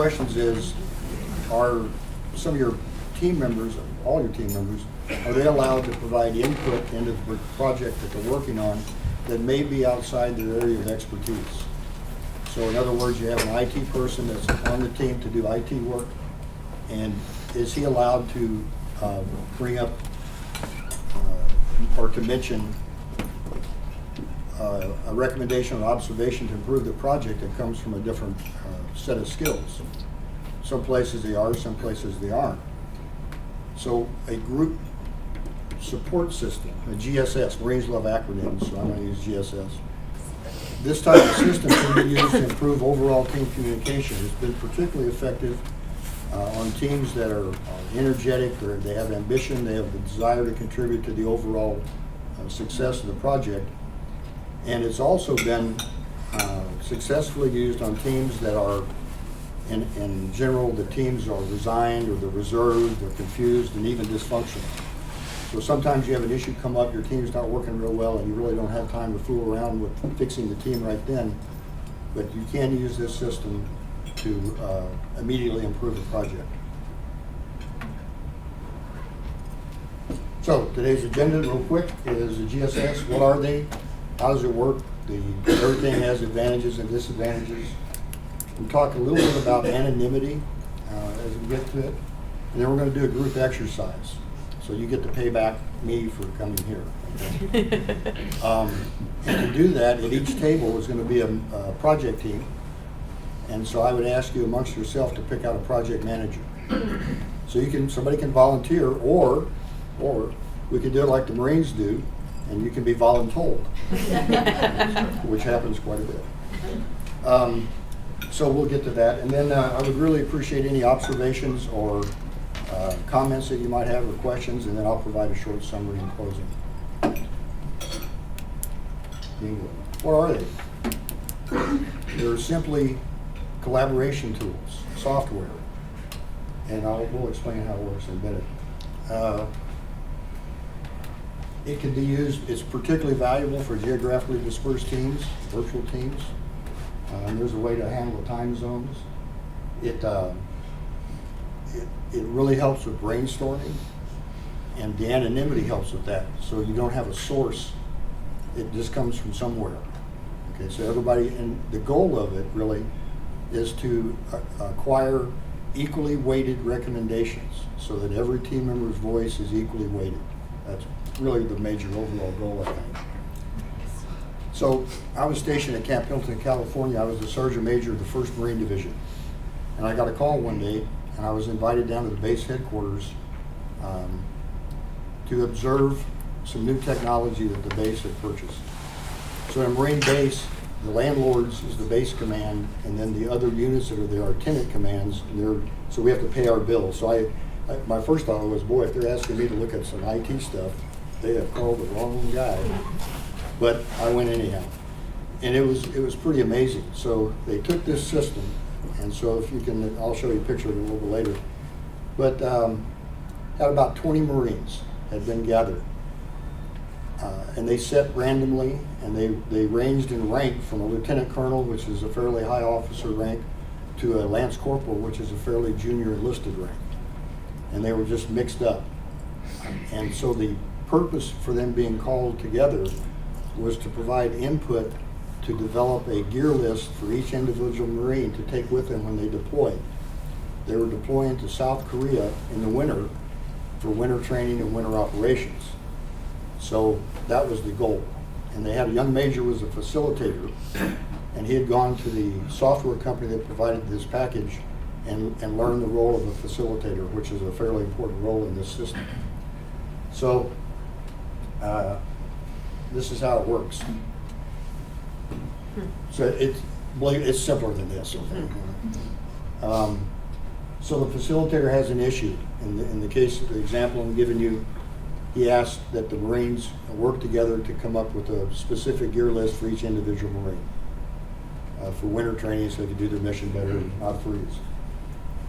questions is, are some of your team members, all your team members, are they allowed to provide input into the project that they're working on that may be outside their area of expertise? So in other words, you have an IT person that's on the team to do IT work, and is he allowed to bring up or to mention a recommendation or observation to improve the project that comes from a different set of skills? Some places they are, some places they aren't. So a group support system, a GSS, Marines love acronyms, so I'm going to use GSS. This type of system can be used to improve overall team communication. It's been particularly effective on teams that are energetic, or they have ambition, they have the desire to contribute to the overall success of the project. And it's also been successfully used on teams that are, in general, the teams are resigned, or they're reserved, they're confused, and even dysfunctional. So sometimes you have an issue come up, your team's not working real well, and you really don't have time to fool around with fixing the team right then. But you can use this system to immediately improve the project. So today's agenda, real quick, is the GSS. What are they? How does it work? Everything has advantages and disadvantages. We'll talk a little bit about anonymity as we get to it. And then we're going to do a group exercise. So you get to pay back me for coming here. Okay? And to do that, at each table is going to be a project team. And so I would ask you amongst yourself to pick out a project manager. So somebody can volunteer, or we could do it like the Marines do, and you can be voluntold, which happens quite a bit. So we'll get to that. And then I would really appreciate any observations or comments that you might have, or questions, and then I'll provide a short summary in closing. What are they? They're simply collaboration tools, software, and we'll explain how it works in a minute. It can be used, it's particularly valuable for geographically dispersed teams, virtual teams. There's a way to handle the time zones. It really helps with brainstorming, and the anonymity helps with that. So you don't have a source, it just comes from somewhere. Okay, so everybody, and the goal of it really is to acquire equally weighted recommendations so that every team member's voice is equally weighted. That's really the major overall goal, I think. So I was stationed at Camp Hilton, California. I was the Sergeant Major of the 1st Marine Division. And I got a call one day, and I was invited down to the base headquarters to observe some new technology that the base had purchased. So in a Marine base, the landlords is the base command, and then the other units that are there are tenant commands. So we have to pay our bills. So my first thought was, boy, if they're asking me to look at some IT stuff, they have called the wrong guy. But I went anyhow, and it was pretty amazing. So they took this system, and so if you can, I'll show you a picture of it a little bit later. But had about 20 Marines had been gathered, and they set randomly, and they ranged in rank from a lieutenant colonel, which is a fairly high officer rank, to a lance corporal, which is a fairly junior enlisted rank, and they were just mixed up. And so the purpose for them being called together was to provide input to develop a gear list for each individual Marine to take with them when they deployed. They were deploying to South Korea in the winter for winter training and winter operations. So that was the goal. And they had a young major who was a facilitator, and he had gone to the software company that provided this package and learned the role of a facilitator, which is a fairly important role in this system. So this is how it works. So it's simpler than this. Okay? So the facilitator has an issue. In the case of the example I'm giving you, he asked that the Marines work together to come up with a specific gear list for each individual Marine for winter training, so they could do their mission better and not freeze.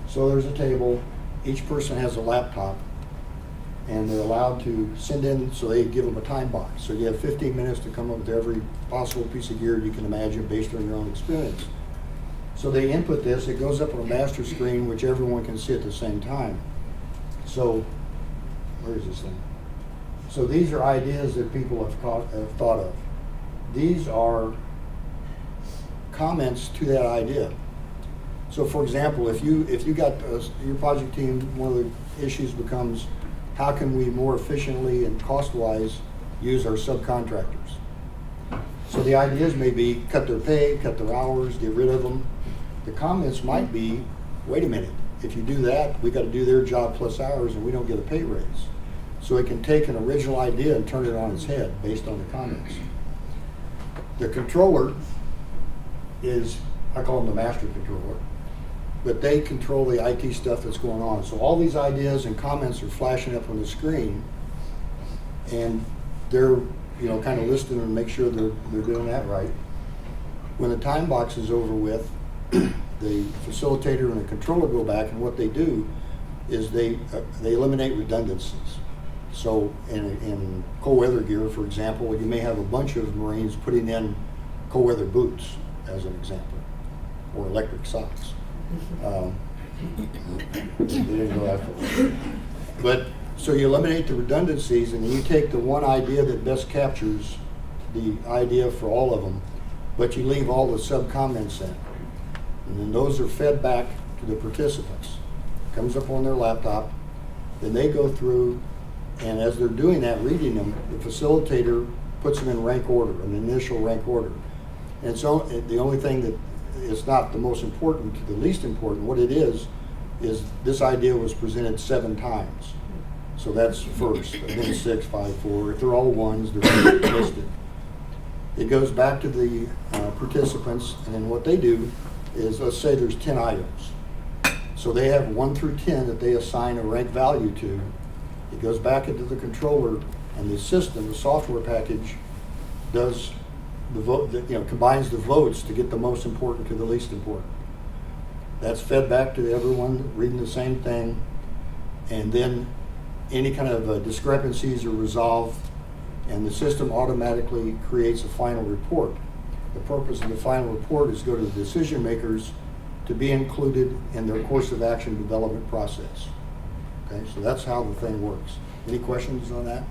So there's a table. Each person has a laptop, and they're allowed to send in, so they give them a time box. So you have 15 minutes to come up with every possible piece of gear you can imagine based on your own experience. So they input this, it goes up on a master screen, which everyone can see at the same time. So, where is this thing? So these are ideas that people have thought of. These are comments to that idea. So for example, if you got your project team, one of the issues becomes, how can we more efficiently and cost-wise use our subcontractors? So the ideas may be cut their pay, cut their hours, get rid of them. The comments might be, wait a minute, if you do that, we got to do their job plus ours and we don't get a pay raise. So it can take an original idea and turn it on its head based on the comments. The controller is, I call them the master controller, but they control the IT stuff that's going on. So all these ideas and comments are flashing up on the screen, and they're kind of listing and make sure they're doing that right. When the time box is over with, the facilitator and the controller go back, and what they do is they eliminate redundancies. So in cold weather gear, for example, you may have a bunch of Marines putting in cold weather boots, as an example, or electric socks. They didn't go that far. But so you eliminate the redundancies, and then you take the one idea that best captures the idea for all of them, but you leave all the sub-comments in. And then those are fed back to the participants. Comes up on their laptop, then they go through, and as they're doing that, reading them, the facilitator puts them in rank order, an initial rank order. And so the only thing that is not the most important to the least important, what it is this idea was presented 7 times. So that's first, and then 6, 5, 4. If they're all ones, they're listed. It goes back to the participants, and then what they do is, let's say there's 10 items. So they have 1 through 10 that they assign a rank value to. It goes back into the controller, and the system, the software package, does the vote, combines the votes to get the most important to the least important. That's fed back to everyone reading the same thing, and then any kind of discrepancies are resolved, and the system automatically creates a final report. The purpose of the final report is to go to the decision makers to be included in their course of action development process. Okay, so that's how the thing works. Any questions on that?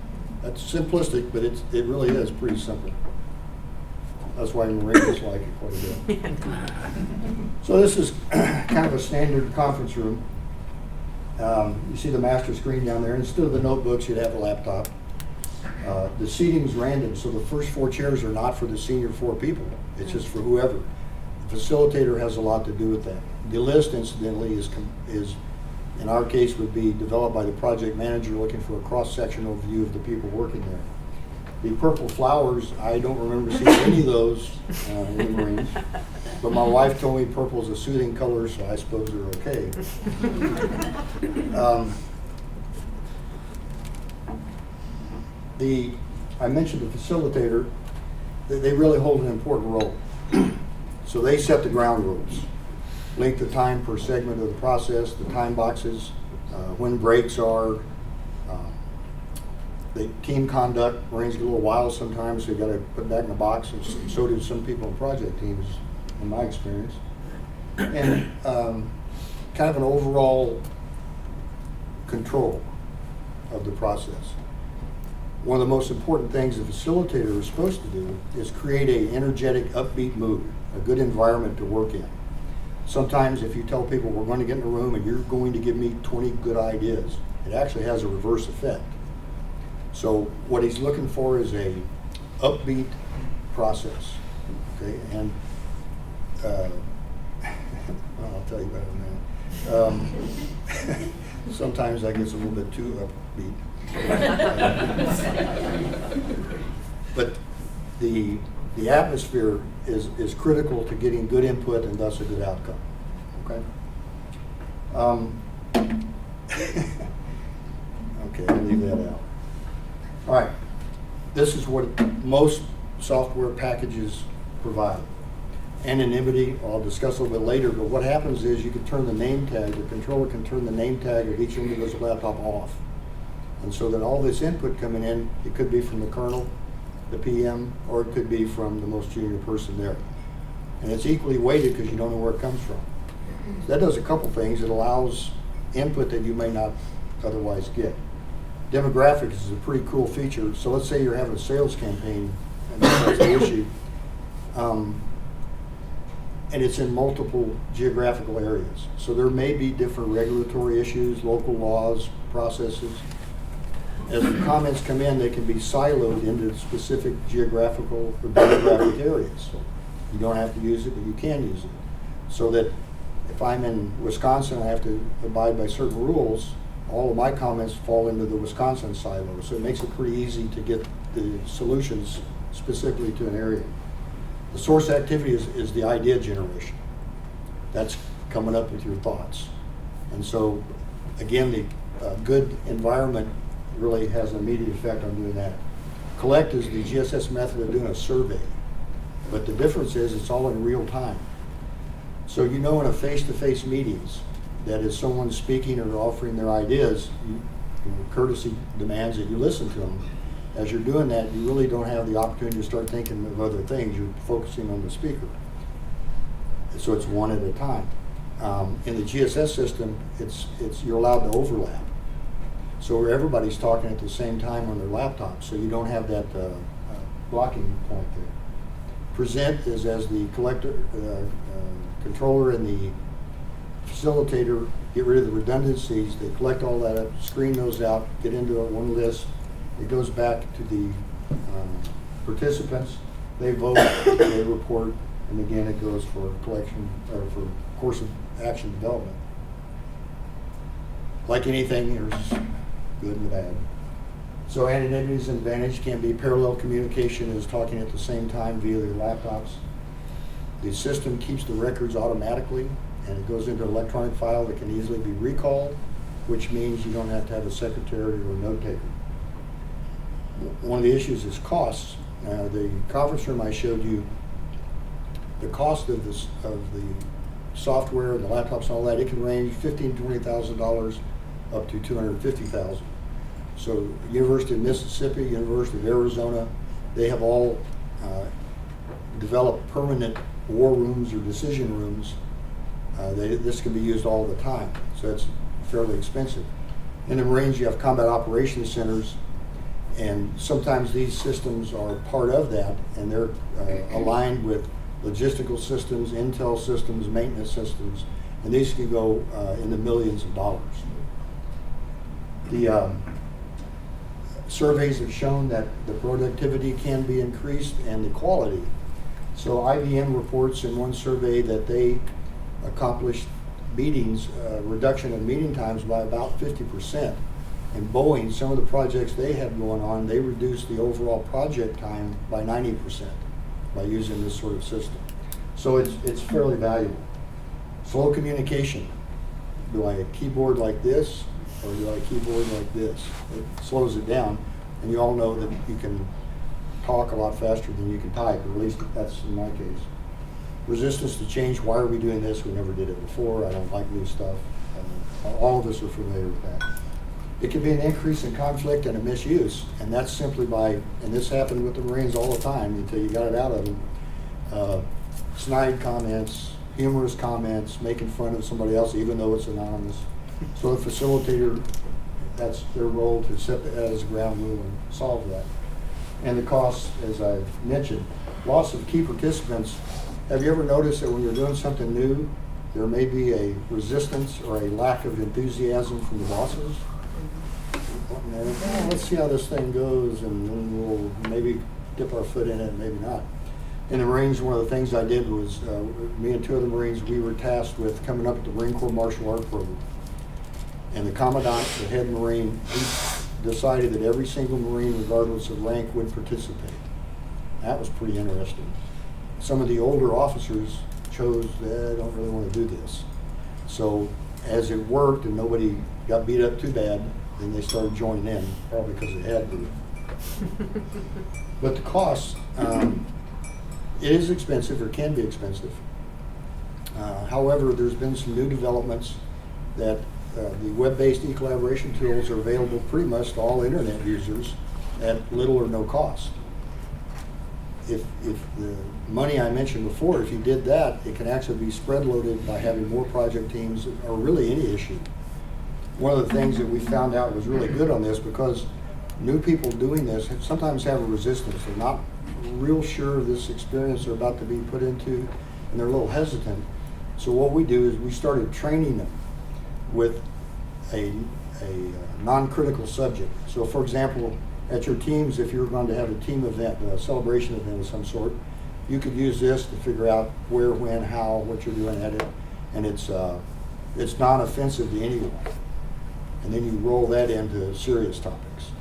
That's simplistic, but it really is pretty simple. That's why Marines like it quite a bit. So this is kind of a standard conference room. You see the master screen down there. Instead of the notebooks, you'd have a laptop. The seating's random, so the first 4 chairs are not for the senior 4 people. It's just for whoever. The facilitator has a lot to do with that. The list, incidentally, is in our case, would be developed by the project manager looking for a cross-sectional view of the people working there. The purple flowers, I don't remember seeing any of those in the Marines, but my wife told me purple is a soothing color, so I suppose they're okay. I mentioned the facilitator. They really hold an important role. So they set the ground rules. Length of time per segment of the process, the time boxes, when breaks are, the team conduct. Marines get a little wild sometimes, so you got to put that in a box, and so do some people in project teams, in my experience. And kind of an overall control of the process. One of the most important things the facilitator is supposed to do is create an energetic, upbeat mood, a good environment to work in. Sometimes if you tell people we're going to get in a room and you're going to give me 20 good ideas, it actually has a reverse effect. So what he's looking for is a upbeat process, okay? And well, I'll tell you about it in a minute. Sometimes that gets a little bit too upbeat. But the atmosphere is critical to getting good input and thus a good outcome. Okay. Okay, I'll leave that out. All right. This is what most software packages provide. Anonymity, I'll discuss a little bit later, but what happens is you can turn the name tag, the controller can turn the name tag of each individual laptop off. And so that all this input coming in, it could be from the colonel, the PM, or it could be from the most junior person there. And it's equally weighted because you don't know where it comes from. So that does a couple things. It allows input that you may not otherwise get. Demographics is a pretty cool feature. So let's say you're having a sales campaign, and that's the issue. And it's in multiple geographical areas. So there may be different regulatory issues, local laws, processes. As the comments come in, they can be siloed into specific geographical or demographic areas. You don't have to use it, but you can use it. So that if I'm in Wisconsin, I have to abide by certain rules, all of my comments fall into the Wisconsin silo. So it makes it pretty easy to get the solutions specifically to an area. The source activity is the idea generation. That's coming up with your thoughts. And so, again, the good environment really has an immediate effect on doing that. Collect is the GSS method of doing a survey. But the difference is it's all in real time. So you know in a face-to-face meetings that if someone's speaking or offering their ideas, courtesy demands that you listen to them. As you're doing that, you really don't have the opportunity to start thinking of other things. You're focusing on the speaker. So it's one at a time. In the GSS system, you're allowed to overlap. So everybody's talking at the same time on their laptop, so you don't have that blocking point there. Present is as the controller and the facilitator get rid of the redundancies. They collect all that up, screen those out, get into one list. It goes back to the participants. They vote, they report, and again it goes for collection or for course of action development. Like anything, there's good and bad. So anonymity and advantage can be parallel communication is talking at the same time via their laptops. The system keeps the records automatically, and it goes into an electronic file that can easily be recalled, which means you don't have to have a secretary or a note taker. One of the issues is costs. The conference room I showed you, the cost of the software and the laptops and all that, it can range $15,000 to $20,000 up to $250,000. So University of Mississippi, University of Arizona, they have all developed permanent war rooms or decision rooms. This can be used all the time, so it's fairly expensive. In the Marines, you have combat operations centers, and sometimes these systems are part of that, and they're aligned with logistical systems, intel systems, maintenance systems, and these can go in the millions of dollars. The surveys have shown that the productivity can be increased and the quality. So IBM reports in one survey that they accomplished reduction in meeting times by about 50%. And Boeing, some of the projects they had going on, they reduced the overall project time by 90% by using this sort of system. So it's fairly valuable. Slow communication. Do I keyboard like this, or do I keyboard like this? It slows it down, and you all know that you can talk a lot faster than you can type, or at least that's in my case. Resistance to change. Why are we doing this? We never did it before. I don't like new stuff. All of us are familiar with that. It can be an increase in conflict and a misuse, and that's simply by, and this happened with the Marines all the time until you got it out of them, snide comments, humorous comments, making fun of somebody else even though it's anonymous. So the facilitator, that's their role to set that as a ground rule and solve that. And the costs, as I mentioned, loss of key participants. Have you ever noticed that when you're doing something new, there may be a resistance or a lack of enthusiasm from the bosses? Let's see how this thing goes, and then we'll maybe dip our foot in it, maybe not. In the Marines, one of the things I did was, me and two other Marines, we were tasked with coming up with the Marine Corps Martial Art Program. And the Commandant, the head Marine, he decided that every single Marine, regardless of rank, would participate. That was pretty interesting. Some of the older officers chose, I don't really want to do this. So as it worked and nobody got beat up too bad, then they started joining in, probably because they had to. But the cost, it is expensive, or can be expensive. However, there's been some new developments that the web-based e-collaboration tools are available pretty much to all internet users at little or no cost. if the money I mentioned before, if you did that, it can actually be spread loaded by having more project teams or really any issue. One of the things that we found out was really good on this, because new people doing this sometimes have a resistance. They're not real sure of this experience they're about to be put into, and they're a little hesitant. So what we do is we started training them with a non-critical subject. So for example, at your teams, if you're going to have a team event, a celebration event of some sort, you could use this to figure out where, when, how, what you're doing at it, and it's non-offensive to anyone. And then you roll that into serious topics.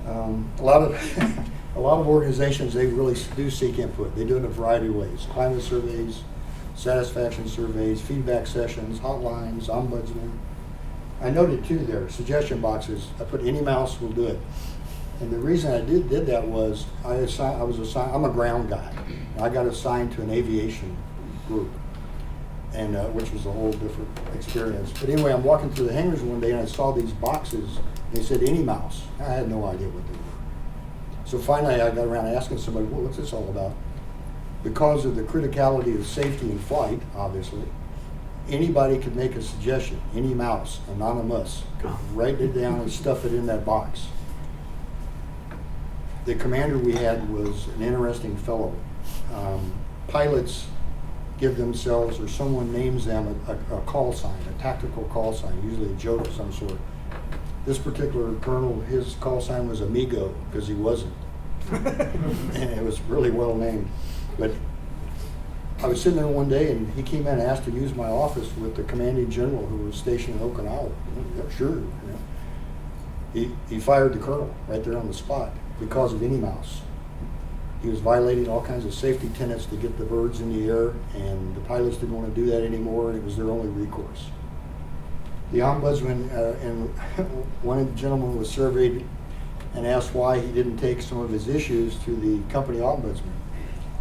A lot of organizations, they really do seek input. They do it in a variety of ways: climate surveys, satisfaction surveys, feedback sessions, hotlines, ombudsman. I noted too there, suggestion boxes. I put any mouse will do it. And the reason I did that was I'm a ground guy. I got assigned to an aviation group, and which was a whole different experience. But anyway, I'm walking through the hangars one day and I saw these boxes. They said any mouse. I had no idea what they were. So finally I got around asking somebody, well, what's this all about? Because of the criticality of safety in flight, obviously, anybody could make a suggestion. Any mouse, anonymous, could write it down and stuff it in that box. The commander we had was an interesting fellow. Pilots give themselves, or someone names them, a call sign, a tactical call sign, usually a joke of some sort. This particular colonel, his call sign was Amigo, because he wasn't. And it was really well named. But I was sitting there one day and he came in and asked to use my office with the commanding general who was stationed in Okinawa. Yeah, sure. You know. He fired the colonel right there on the spot because of any mouse. He was violating all kinds of safety tenets to get the birds in the air, and the pilots didn't want to do that anymore, and it was their only recourse. The ombudsman, and one gentleman was surveyed and asked why he didn't take some of his issues to the company ombudsman.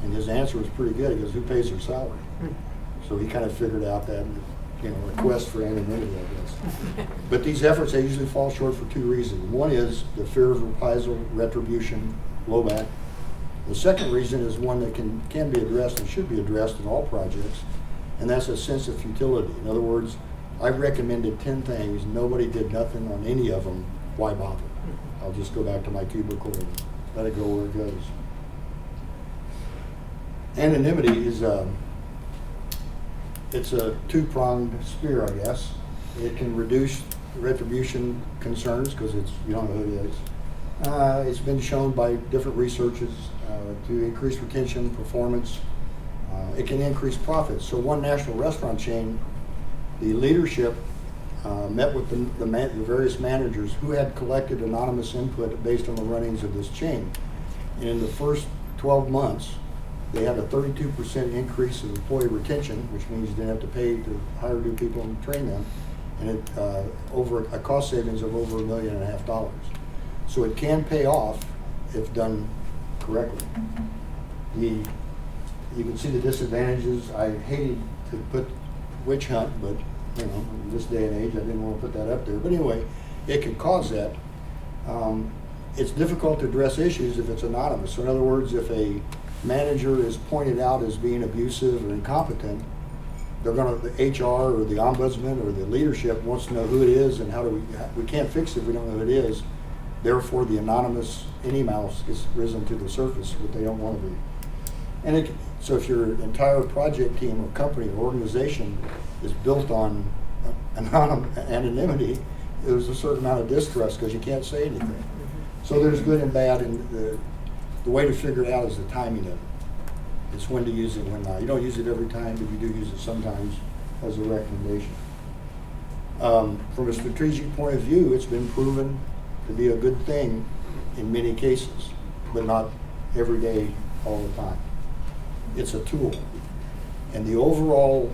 And his answer was pretty good. He goes, who pays their salary? So he kind of figured out that, request for anonymity, I guess. But these efforts, they usually fall short for two reasons. One is the fear of reprisal, retribution, blowback. The second reason is one that can be addressed and should be addressed in all projects, and that's a sense of futility. In other words, I recommended 10 things, nobody did nothing on any of them, why bother? I'll just go back to my cubicle and let it go where it goes. Anonymity is it's a two-pronged spear, I guess. It can reduce retribution concerns because you don't know who it is. It's been shown by different researchers to increase retention, performance. It can increase profits. So one national restaurant chain, the leadership met with the various managers who had collected anonymous input based on the runnings of this chain. And in the first 12 months, they had a 32% increase in employee retention, which means you didn't have to pay to hire new people and train them, and it over a cost savings of over $1.5 million. So it can pay off if done correctly. You can see the disadvantages. I hated to put witch hunt, but in this day and age, I didn't want to put that up there. But anyway, it can cause that. It's difficult to address issues if it's anonymous. So in other words, if a manager is pointed out as being abusive or incompetent, the HR or the ombudsman or the leadership wants to know who it is and we can't fix it if we don't know who it is. Therefore, the anonymous any mouse gets risen to the surface, what they don't want to be. And so if your entire project team or company or organization is built on anonymity, there's a certain amount of distrust because you can't say anything. So there's good and bad, and the way to figure it out is the timing of it. It's when to use it, when not. You don't use it every time, but you do use it sometimes as a recommendation. From a strategic point of view, it's been proven to be a good thing in many cases, but not every day, all the time. It's a tool. And the overall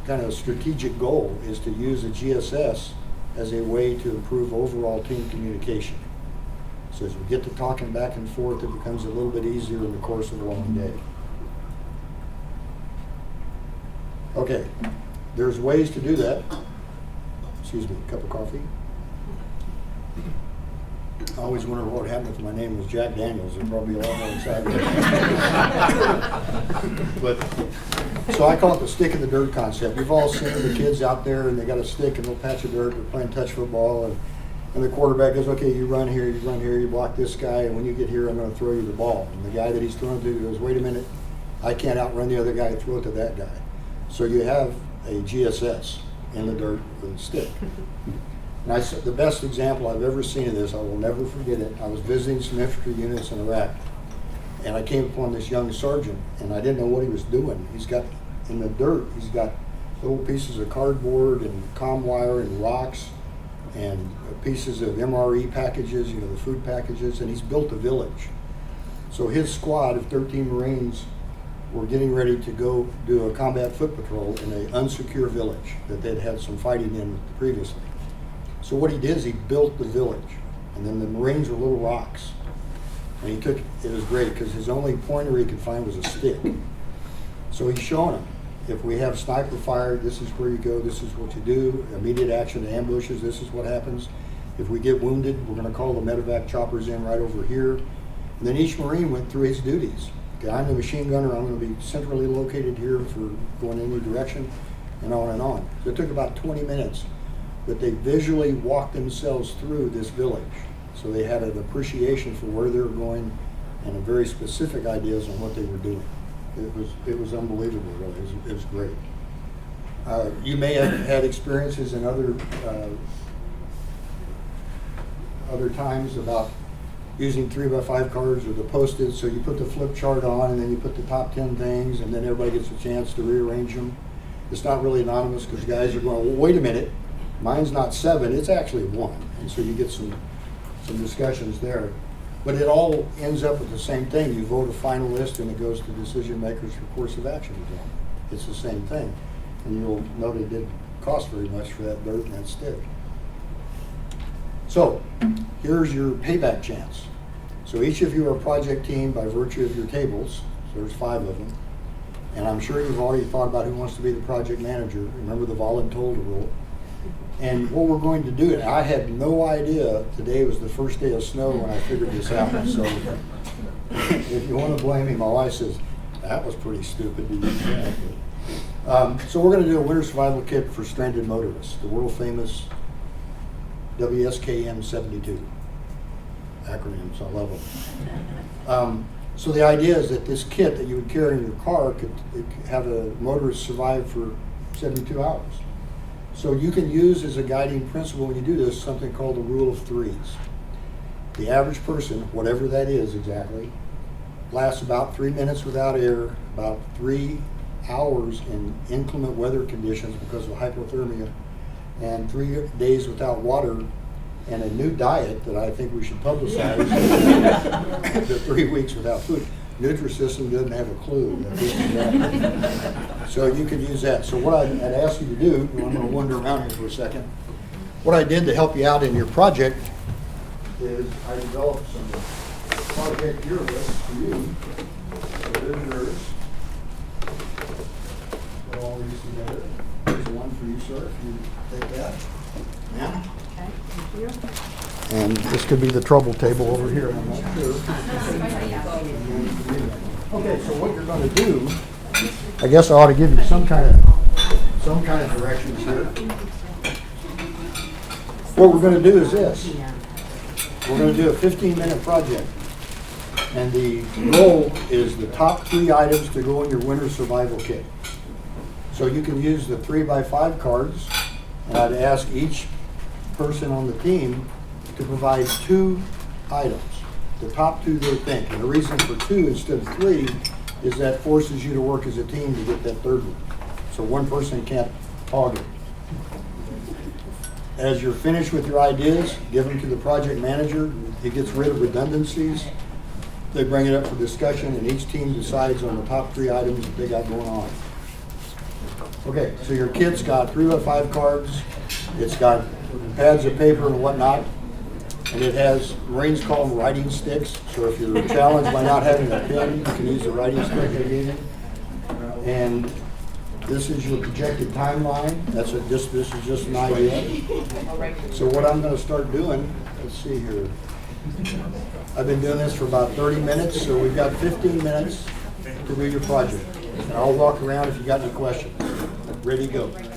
kind of strategic goal is to use a GSS as a way to improve overall team communication. So as we get to talking back and forth, it becomes a little bit easier in the course of a long day. Okay, there's ways to do that. Excuse me, a cup of coffee. I always wondered what would happen if my name was Jack Daniels. It'd probably be a lot more exciting. But so I call it the stick in the dirt concept. You've all seen the kids out there, and they got a stick and a little patch of dirt. They're playing touch football, and the quarterback goes, "Okay, you run here, you block this guy, and when you get here, I'm going to throw you the ball." And the guy that he's throwing to goes, "Wait a minute, I can't outrun the other guy. Throw it to that guy." So you have a GSS in the dirt with a stick. And the best example I've ever seen of this, I will never forget it. I was visiting some infantry units in Iraq, and I came upon this young sergeant, and I didn't know what he was doing. He's got, in the dirt, he's got little pieces of cardboard and comm wire and rocks and pieces of MRE packages, you know, the food packages, and he's built a village. So his squad of 13 Marines were getting ready to go do a combat foot patrol in an unsecure village that they'd had some fighting in previously. So what he did is he built the village, and then the Marines were little rocks. And it was great because his only pointer he could find was a stick. So he's showing them, if we have sniper fire, this is where you go, this is what you do. Immediate action to ambushes, this is what happens. If we get wounded, we're going to call the medevac choppers in right over here. And then each Marine went through his duties. Okay, I'm the machine gunner, I'm going to be centrally located here for going in any direction, and on and on. So it took about 20 minutes. But they visually walked themselves through this village. So they had an appreciation for where they were going and a very specific ideas on what they were doing. It was unbelievable, really. It was great. You may have had experiences in other times about using 3x5 cards or the Post-its. So you put the flip chart on, and then you put the top 10 things, and then everybody gets a chance to rearrange them. It's not really anonymous because guys are going, well, wait a minute. Mine's not 7, it's actually 1. And so you get some discussions there. But it all ends up with the same thing. You vote a finalist and it goes to decision makers for course of action again. It's the same thing. And you'll note it didn't cost very much for that dirt and that stick. So here's your payback chance. So each of you are a project team by virtue of your tables. So there's 5 of them. And I'm sure you've already thought about who wants to be the project manager. Remember the voluntold rule. And what we're going to do, and I had no idea today was the first day of snow when I figured this out. So if you want to blame me, my wife says, that was pretty stupid to use that. So we're going to do a winter survival kit for stranded motorists, the world famous WSKM 72. Acronyms, I love them. So the idea is that this kit that you would carry in your car could have a motorist survive for 72 hours. So you can use as a guiding principle when you do this something called the rule of 3s. The average person, whatever that is exactly, lasts about 3 minutes without air, about 3 hours in inclement weather conditions because of hypothermia, and 3 days without water, and a new diet that I think we should publicize, the 3 weeks without food. Nutrisystem doesn't have a clue. So you could use that. So what I'd ask you to do, and I'm going to wander around here for a second. What I did to help you out in your project is I developed some project gear lists for you. So there's yours. Put all these together. There's one for you, sir, if you take that. Now. Okay, thank you. And this could be the trouble table over here, I'm not sure. Okay, so what you're going to do, I guess I ought to give you some kind of directions here. What we're going to do is this. We're going to do a 15-minute project. And the goal is the top 3 items to go in your winter survival kit. So you can use the 3x5 cards, and I'd ask each person on the team to provide 2 items, the top 2 they think. And the reason for 2 instead of 3 is that forces you to work as a team to get that 3rd one. So one person can't hog it. As you're finished with your ideas, give them to the project manager. He gets rid of redundancies. They bring it up for discussion, and each team decides on the top 3 items that they got going on. Okay, so your kit's got 3x5 cards. It's got pads of paper and whatnot. And it has, Marines call them writing sticks. So if you're challenged by not having a pen, you can use the writing stick they gave you. And this is your projected timeline. This is just an idea. So what I'm going to start doing, let's see here. I've been doing this for about 30 minutes, so we've got 15 minutes to do your project. And I'll walk around if you got any questions. Ready to go.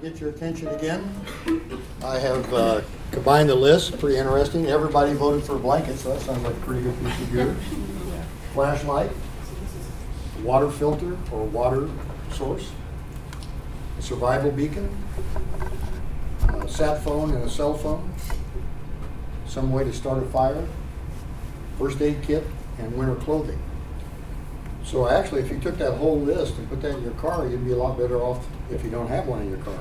Get your attention again. I have combined the list, pretty interesting. Everybody voted for a blanket, so that sounds like a pretty good piece of gear. Flashlight, water filter or water source, a survival beacon, a sat phone and a cell phone, some way to start a fire, first aid kit, and winter clothing. So actually, if you took that whole list and put that in your car, you'd be a lot better off if you don't have one in your car.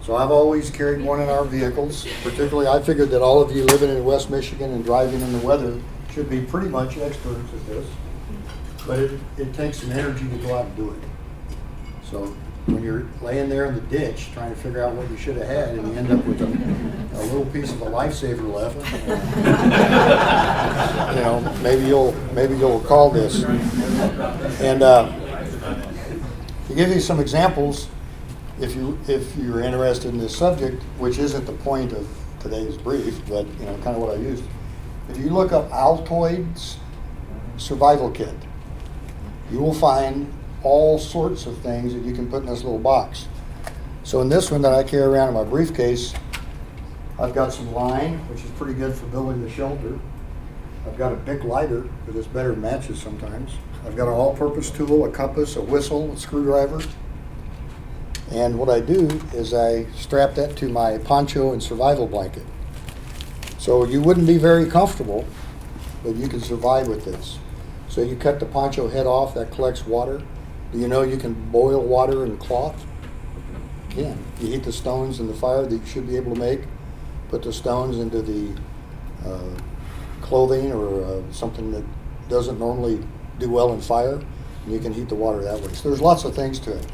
So I've always carried one in our vehicles. Particularly, I figured that all of you living in West Michigan and driving in the weather should be pretty much experts at this. But it takes some energy to go out and do it. So when you're laying there in the ditch trying to figure out what you should have had, and you end up with a little piece of a lifesaver left, maybe you'll recall this. And to give you some examples, if you're interested in this subject, which isn't the point of today's brief, but kind of what I used. If you look up Altoids survival kit, you will find all sorts of things that you can put in this little box. So in this one that I carry around in my briefcase, I've got some line, which is pretty good for building the shelter. I've got a Bic lighter, but it's better than matches sometimes. I've got an all-purpose tool, a compass, a whistle, a screwdriver. And what I do is I strap that to my poncho and survival blanket. So you wouldn't be very comfortable, but you can survive with this. So you cut the poncho head off, that collects water. Do you know you can boil water in cloth? You can. You heat the stones in the fire that you should be able to make, put the stones into the clothing or something that doesn't normally do well in fire, and you can heat the water that way. So there's lots of things to it.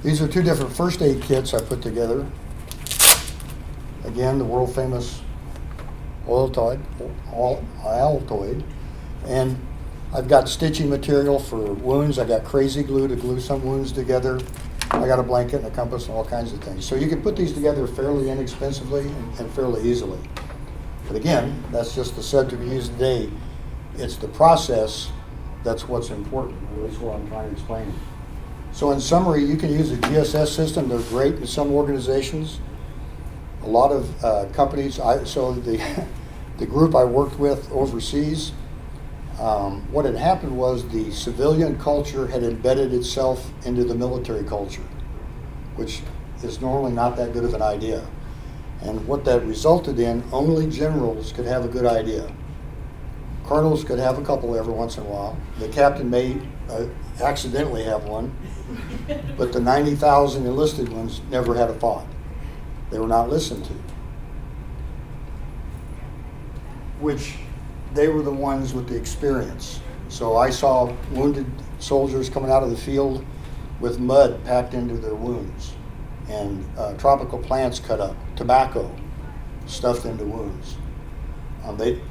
These are two different first aid kits I put together. Again, the world famous Altoid. And I've got stitching material for wounds. I got crazy glue to glue some wounds together. I got a blanket and a compass and all kinds of things. So you can put these together fairly inexpensively and fairly easily. But again, that's just the subject we use today. It's the process that's what's important, or at least what I'm trying to explain. So in summary, you can use a GSS system. They're great in some organizations. A lot of companies, the group I worked with overseas, what had happened was the civilian culture had embedded itself into the military culture, which is normally not that good of an idea. And what that resulted in, only generals could have a good idea. Colonels could have a couple every once in a while. The captain may accidentally have one, but the 90,000 enlisted ones never had a thought. They were not listened to. Which they were the ones with the experience. So I saw wounded soldiers coming out of the field with mud packed into their wounds, and tropical plants cut up, tobacco stuffed into wounds.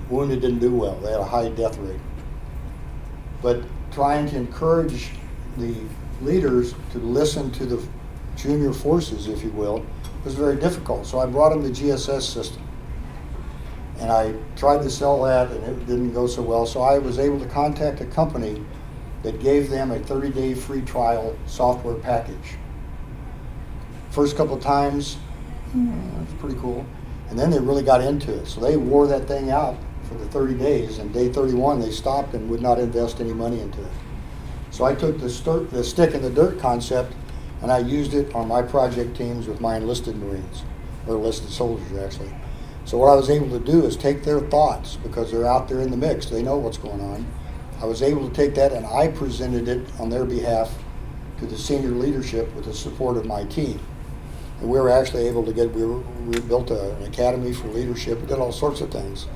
Wounded didn't do well. They had a high death rate. But trying to encourage the leaders to listen to the junior forces, if you will, was very difficult. So I brought them the GSS system. And I tried to sell that, and it didn't go so well. So I was able to contact a company that gave them a 30-day free trial software package. First couple of times, it was pretty cool. And then they really got into it. So they wore that thing out for the 30 days, and day 31 they stopped and would not invest any money into it. So I took the stick in the dirt concept, and I used it on my project teams with my enlisted Marines, or enlisted soldiers actually. So what I was able to do is take their thoughts, because they're out there in the mix, they know what's going on. I was able to take that and I presented it on their behalf to the senior leadership with the support of my team. And we were actually able to we built an academy for leadership. We did all sorts of things.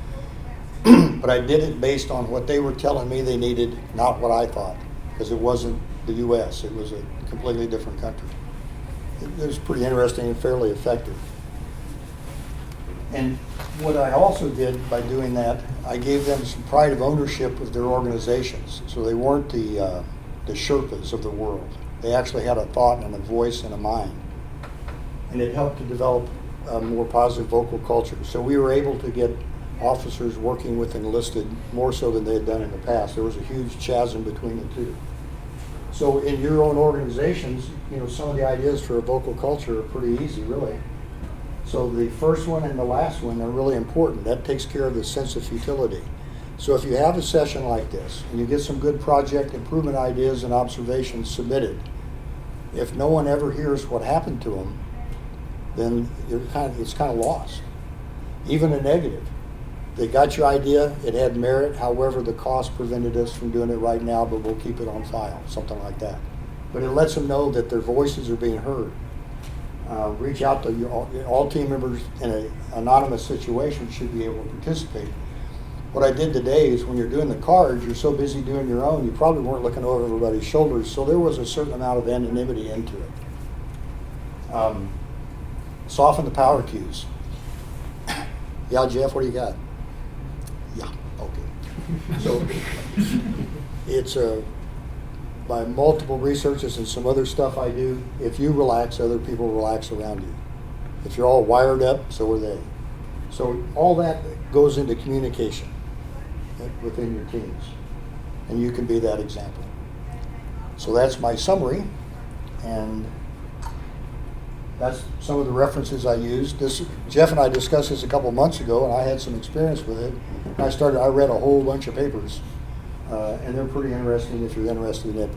But I did it based on what they were telling me they needed, not what I thought, because it wasn't the U.S. It was a completely different country. It was pretty interesting and fairly effective. And what I also did by doing that, I gave them some pride of ownership of their organizations. So they weren't the Sherpas of the world. They actually had a thought and a voice and a mind. And it helped to develop a more positive vocal culture. So we were able to get officers working with Enlisted more so than they had done in the past. There was a huge chasm between the two. So in your own organizations, you know, some of the ideas for a vocal culture are pretty easy, really. So the first one and the last one are really important. That takes care of the sense of futility. So if you have a session like this and you get some good project improvement ideas and observations submitted, if no one ever hears what happened to them, then it's kind of lost. Even a negative. They got your idea, it had merit, however the cost prevented us from doing it right now, but we'll keep it on file, something like that. But it lets them know that their voices are being heard. Reach out to all team members in an anonymous situation should be able to participate. What I did today is when you're doing the cards, you're so busy doing your own, you probably weren't looking over everybody's shoulders, so there was a certain amount of anonymity into it. Soften the power cues. Yeah, Jeff, what do you got? Yeah, okay. So it's by multiple researches and some other stuff I do, if you relax, other people relax around you. If you're all wired up, so are they. So all that goes into communication within your teams. And you can be that example. So that's my summary. And that's some of the references I used. Jeff and I discussed this a couple months ago, and I had some experience with it. I read a whole bunch of papers, and they're pretty interesting if you're interested in it.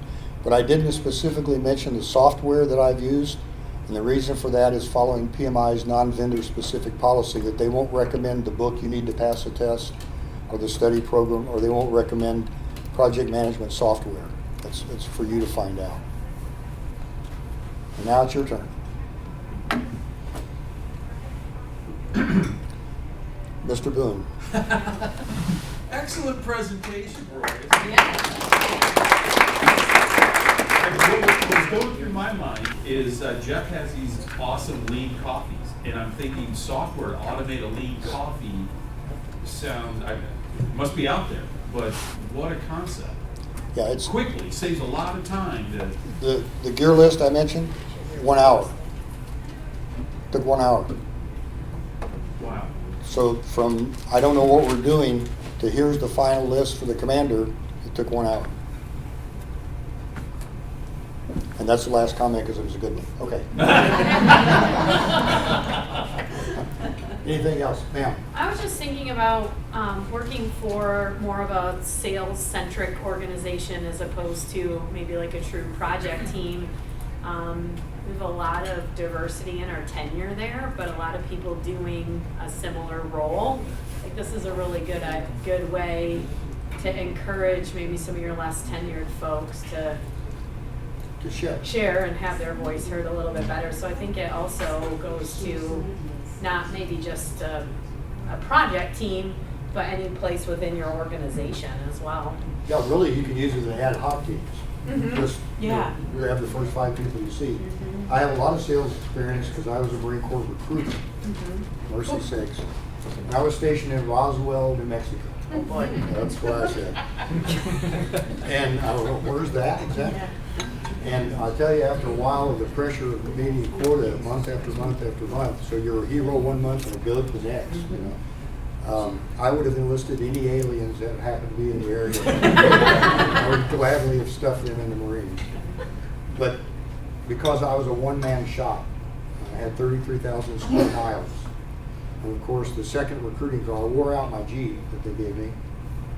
But I didn't specifically mention the software that I've used, and the reason for that is following PMI's non-vendor specific policy that they won't recommend the book you need to pass a test, or the study program, or they won't recommend project management software. It's for you to find out. And now it's your turn. Mr. Boone. Excellent presentation, Roy. Yeah. What was going through my mind is Jeff has these awesome lean coffees, and I'm thinking software to automate a lean coffee must be out there, but what a concept. Yeah, it's quickly saves a lot of time. The gear list I mentioned, 1 hour. Took 1 hour. Wow. So from I don't know what we're doing to here's the final list for the commander, it took 1 hour. And that's the last comment because it was a good one. Okay. Anything else, ma'am? I was just thinking about working for more of a sales-centric organization as opposed to maybe like a true project team. We have a lot of diversity in our tenure there, but a lot of people doing a similar role. Like this is a really good way to encourage maybe some of your less tenured folks to share and have their voice heard a little bit better. So I think it also goes to not maybe just a project team, but any place within your organization as well. Yeah, really, you can use it in ad hoc teams. Mm-hmm. Just you have the first 5 people you see. Mm-hmm. I have a lot of sales experience because I was a Marine Corps recruiter, Mercy Sakes. And I was stationed in Roswell, New Mexico. Oh boy. That's what I said. And I don't know, where's that exactly? Yeah. And I'll tell you, after a while of the pressure of meeting a quota month after month after month, so you're a hero 1 month and a goat the next, you know. I would have enlisted any aliens that happened to be in the area. I would gladly have stuffed them in the Marines. But because I was a one-man shop, I had 33,000 square miles. And of course, the second recruiting call, I wore out my Jeep that they gave me.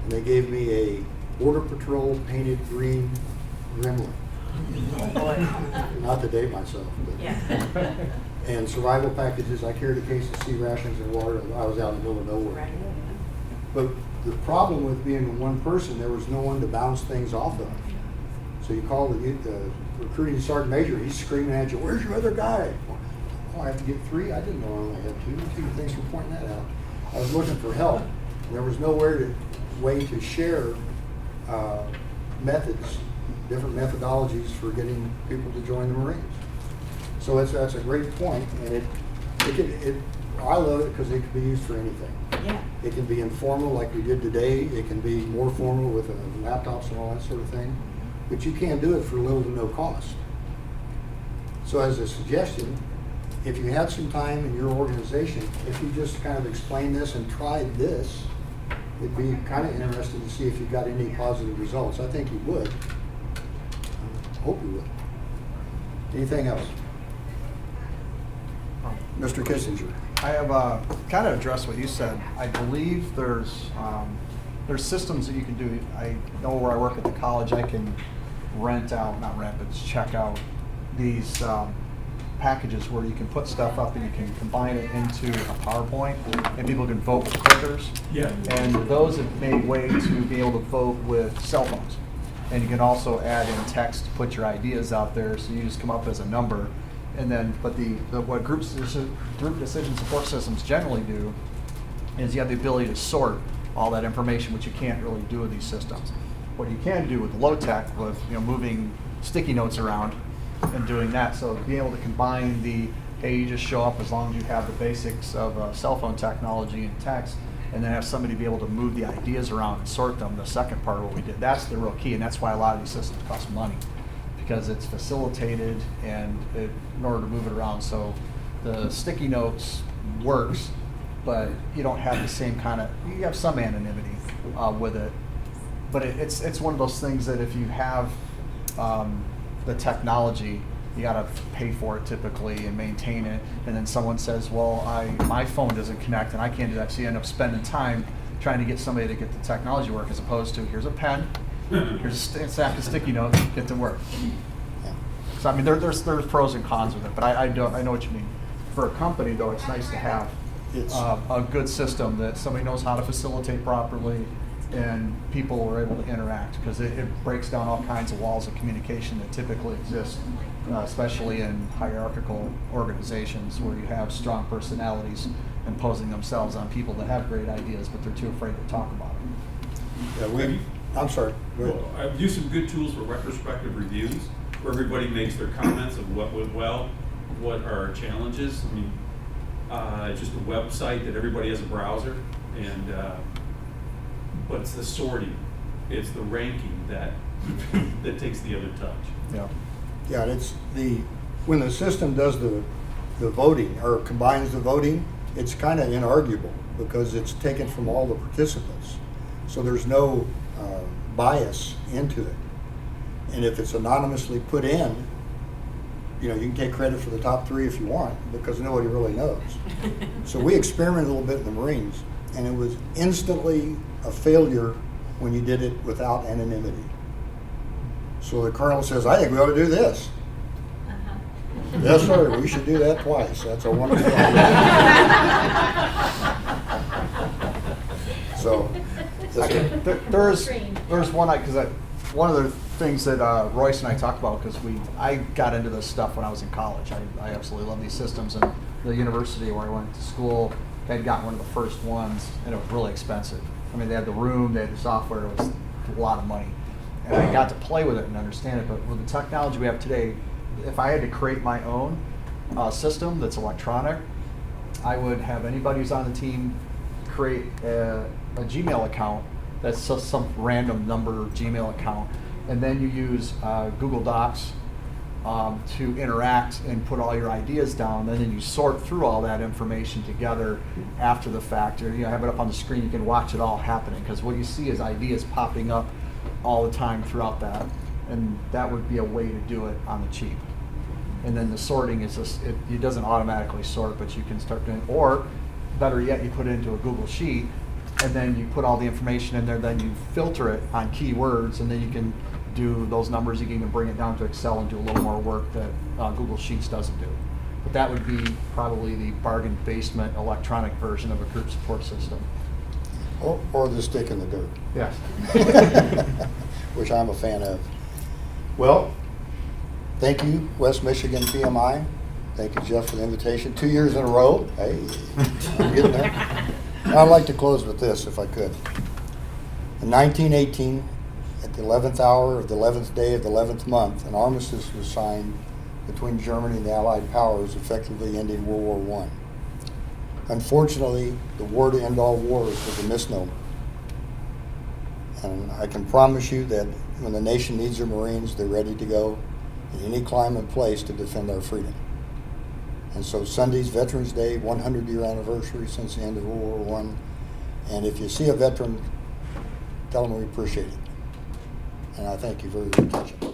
And they gave me a Border Patrol painted green Gremlin. Oh boy. Not to date myself, but. Yeah. And survival packages, I carried a case of sea rations and water, and I was out in the middle of nowhere. Right. But the problem with being one person, there was no one to bounce things off of. So you call the recruiting sergeant major, he's screaming at you, "Where's your other guy?" "Oh, I have to get 3? I didn't know I only had 2. Thanks for pointing that out." I was looking for help. There was no way to share methods, different methodologies for getting people to join the Marines. So that's a great point, and I love it because it can be used for anything. Yeah. It can be informal like we did today. It can be more formal with laptops and all that sort of thing. But you can do it for little to no cost. So as a suggestion, if you had some time in your organization, if you just kind of explain this and tried this, it'd be kind of interesting to see if you got any positive results. I think you would. Hope we will. Anything else? Mr. Kissinger? I have kind of addressed what you said. I believe there's systems that you can do. I know where I work at the college, I can check out these packages where you can put stuff up and you can combine it into a PowerPoint and people can vote with clickers. Yeah. And those have made way to be able to vote with cell phones. And you can also add in text to put your ideas out there, so you just come up as a number. And then, but what group decision support systems generally do is you have the ability to sort all that information, which you can't really do with these systems. What you can do with low tech, with moving sticky notes around and doing that, so being able to combine hey, you just show up as long as you have the basics of cell phone technology and text, and then have somebody be able to move the ideas around and sort them. The second part of what we did, that's the real key, and that's why a lot of these systems cost money, because it's facilitated and in order to move it around. So the sticky notes works, but you don't have the same kind of, you have some anonymity with it. But it's one of those things that if you have the technology, you got to pay for it typically and maintain it. And then someone says, well, my phone doesn't connect and I can't do that. So you end up spending time trying to get somebody to get the technology work, as opposed to here's a pen, here's a stack of sticky notes, get to work. So I mean, there's pros and cons with it, but I know what you mean. For a company though, it's nice to have a good system that somebody knows how to facilitate properly and people are able to interact, because it breaks down all kinds of walls of communication that typically exist, especially in hierarchical organizations where you have strong personalities imposing themselves on people that have great ideas, but they're too afraid to talk about them. Yeah, I'm sorry. Go ahead. Well, I've used some good tools for retrospective reviews, where everybody makes their comments of what went well, what are challenges. I mean, it's just a website that everybody has a browser, and but it's the sorting, it's the ranking that that takes the other touch. Yeah. Yeah, and it's when the system does the voting or combines the voting, it's kind of inarguable because it's taken from all the participants. So there's no bias into it. And if it's anonymously put in, you can take credit for the top 3 if you want, because nobody really knows. So we experimented a little bit in the Marines, and it was instantly a failure when you did it without anonymity. So the colonel says, I think we ought to do this. Yes, sir, we should do that twice. That's a wonderful idea. So, there's one, because one of the things that Royce and I talked about, because I got into this stuff when I was in college. I absolutely love these systems, and the university where I went to school, they had gotten one of the first ones, and it was really expensive. I mean, they had the room, they had the software, it was a lot of money. And I got to play with it and understand it, but with the technology we have today, if I had to create my own system that's electronic, I would have anybody who's on the team create a Gmail account that's just some random number Gmail account, and then you use Google Docs to interact and put all your ideas down, and then you sort through all that information together after the fact. Or have it up on the screen, you can watch it all happening, because what you see is ideas popping up all the time throughout that, and that would be a way to do it on the cheap. And then the sorting is just, it doesn't automatically sort, but you can start doing, or better yet, you put it into a Google Sheet, and then you put all the information in there, then you filter it on keywords, and then you can do those numbers. You can even bring it down to Excel and do a little more work that Google Sheets doesn't do. But that would be probably the bargain basement electronic version of a group support system. or the stick in the dirt. Yes. Which I'm a fan of. Well, thank you, West Michigan PMI. Thank you, Jeff, for the invitation. 2 years in a row. Hey, I'm getting there. I'd like to close with this, if I could. In 1918, at the 11th hour of the 11th day of the 11th month, an armistice was signed between Germany and the Allied powers, effectively ending World War I. Unfortunately, the war to end all wars was a misnomer. And I can promise you that when the nation needs their Marines, they're ready to go in any climate and place to defend our freedom. And so Sunday's Veterans Day, 100-year anniversary since the end of World War I. And if you see a veteran, tell them we appreciate it. And I thank you for your attention.